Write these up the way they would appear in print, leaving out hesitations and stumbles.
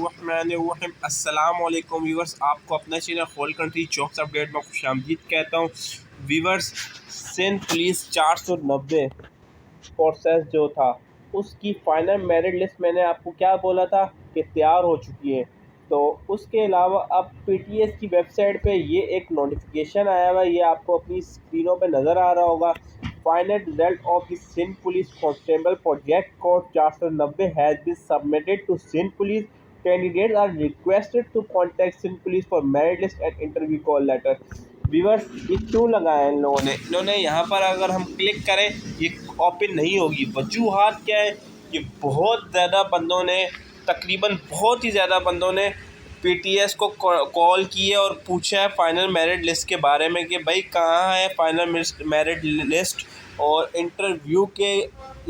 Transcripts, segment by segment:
बिस्मिल्लाहिर्रहमानिर्रहीम। अस्सलाम वालेकुम व्यूवर्स, आपको अपना channel whole country jobs update में खुशामदीद कहता हूँ। व्यूवर्स, सिंध पुलिस 490 प्रोसेस जो था उसकी फ़ाइनल मेरिट लिस्ट मैंने आपको क्या बोला था कि तैयार हो चुकी है। तो उसके अलावा अब पीटीएस की वेबसाइट पे ये एक नोटिफिकेशन आया हुआ है, ये आपको अपनी स्क्रीनों पे नज़र आ रहा होगा। Final result of the Sindh police constable project code 490 has been submitted to Sindh police. Candidates are requested to contact Sindh police for merit list and interview call letter. Viewers, ये क्यों लगाया इन लोगों ने? इन्होंने यहाँ पर अगर हम क्लिक करें ये ओपन नहीं होगी। वजूहात क्या है? ये बहुत ज़्यादा बंदों ने, तकरीबन बहुत ही ज़्यादा बंदों ने पीटीएस को कॉल की है और पूछा है फ़ाइनल मेरिट लिस्ट के बारे में कि भाई कहाँ है फ़ाइनल मेरिट लिस्ट और इंटरव्यू के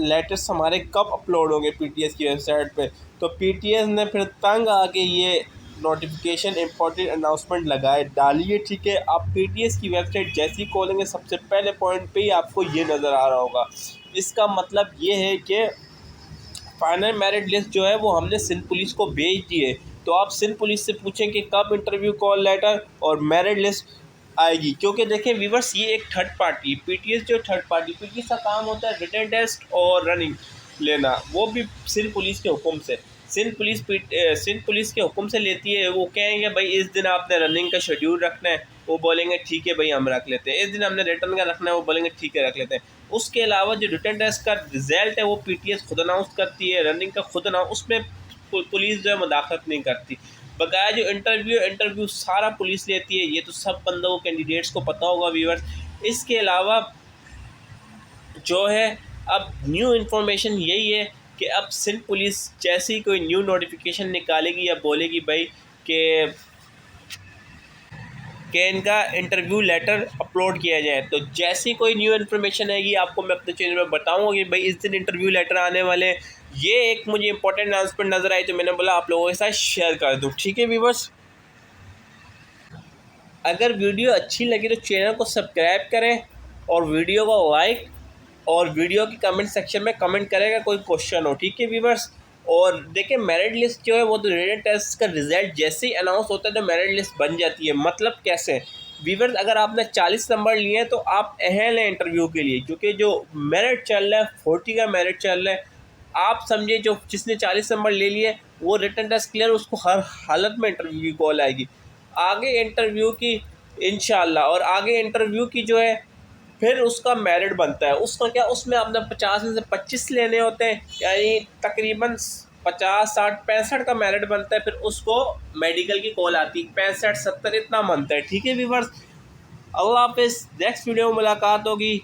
लेटर्स हमारे कब अपलोड होंगे पीटीएस की वेबसाइट पे। तो पीटीएस ने फिर तंग आके ये नोटिफिकेशन इम्पोर्टेंट अनाउंसमेंट लगाए डालिए। ठीक है, आप पीटीएस की वेबसाइट जैसी खोलेंगे सबसे पहले पॉइंट पे ही आपको ये नज़र आ रहा होगा। इसका मतलब ये है कि फाइनल मेरिट लिस्ट जो है वो हमने सिंध पुलिस को भेज दी है। तो आप सिंध पुलिस से पूछें कि कब इंटरव्यू कॉल लेटर और मेरिट लिस्ट आएगी, क्योंकि देखिए व्यूवर्स, ये एक थर्ड पार्टी पीटीएस, जो थर्ड पार्टी पीटीएस का काम होता है रिटन टेस्ट और रनिंग लेना, वो भी सिंध पुलिस के हुक्म से। सिंध पुलिस के हुक्म से लेती है। वो कहेंगे भाई इस दिन आपने रनिंग का शेड्यूल रखना है, वो बोलेंगे ठीक है भाई हम रख लेते हैं। इस दिन हमने रिटर्न का रखना है, वो बोलेंगे ठीक है रख लेते हैं। उसके अलावा जो रिटर्न टेस्ट का रिजल्ट है वो पीटीएस खुद अनाउंस करती है, रनिंग का खुद अनाउंस, उसमें पुलिस जो है मुदाखलत नहीं करती। बकाया जो इंटरव्यू सारा पुलिस लेती है। ये तो सब बंदों को, कैंडिडेट्स को पता होगा व्यूअर्स। इसके अलावा जो है अब न्यू इन्फॉर्मेशन यही है कि अब सिंध पुलिस जैसे ही कोई न्यू नोटिफिकेशन निकालेगी या बोलेगी भाई कि इनका इंटरव्यू लेटर अपलोड किया जाए, तो जैसी कोई न्यू इन्फॉर्मेशन आएगी आपको मैं अपने चैनल में बताऊंगा कि भाई इस दिन इंटरव्यू लेटर आने वाले हैं। ये एक मुझे इंपॉर्टेंट अनाउंसमेंट नज़र आई तो मैंने बोला आप लोगों के साथ शेयर कर दूँ। ठीक है व्यूअर्स, अगर वीडियो अच्छी लगी तो चैनल को सब्सक्राइब करें और वीडियो को लाइक, और वीडियो की कमेंट सेक्शन में कमेंट करेगा कोई क्वेश्चन हो। ठीक है व्यूअर्स, और देखिए मेरिट लिस्ट जो है वो तो रिटन टेस्ट का रिजल्ट जैसे ही अनाउंस होता है तो मेरिट लिस्ट बन जाती है। मतलब कैसे व्यूअर्स, अगर आपने 40 नंबर लिए हैं तो आप अहल हैं इंटरव्यू के लिए, क्योंकि जो मेरिट चल रहा है 40 का मेरिट चल रहा है। आप समझिए जो जिसने 40 नंबर ले लिए वो रिटन टेस्ट क्लियर, उसको हर हालत में इंटरव्यू की कॉल आएगी। आगे इंटरव्यू की इंशाल्लाह, और आगे इंटरव्यू की जो है फिर उसका मेरिट बनता है। उसका क्या, उसमें आपने 50 में से 25 लेने होते हैं, यानी तकरीबन 50 60 65 का मेरिट बनता है। फिर उसको मेडिकल की कॉल आती है, 65 70 इतना बनता है। ठीक है व्यूअर्स, अल्लाह हाफिज़, नेक्स्ट वीडियो में मुलाकात होगी।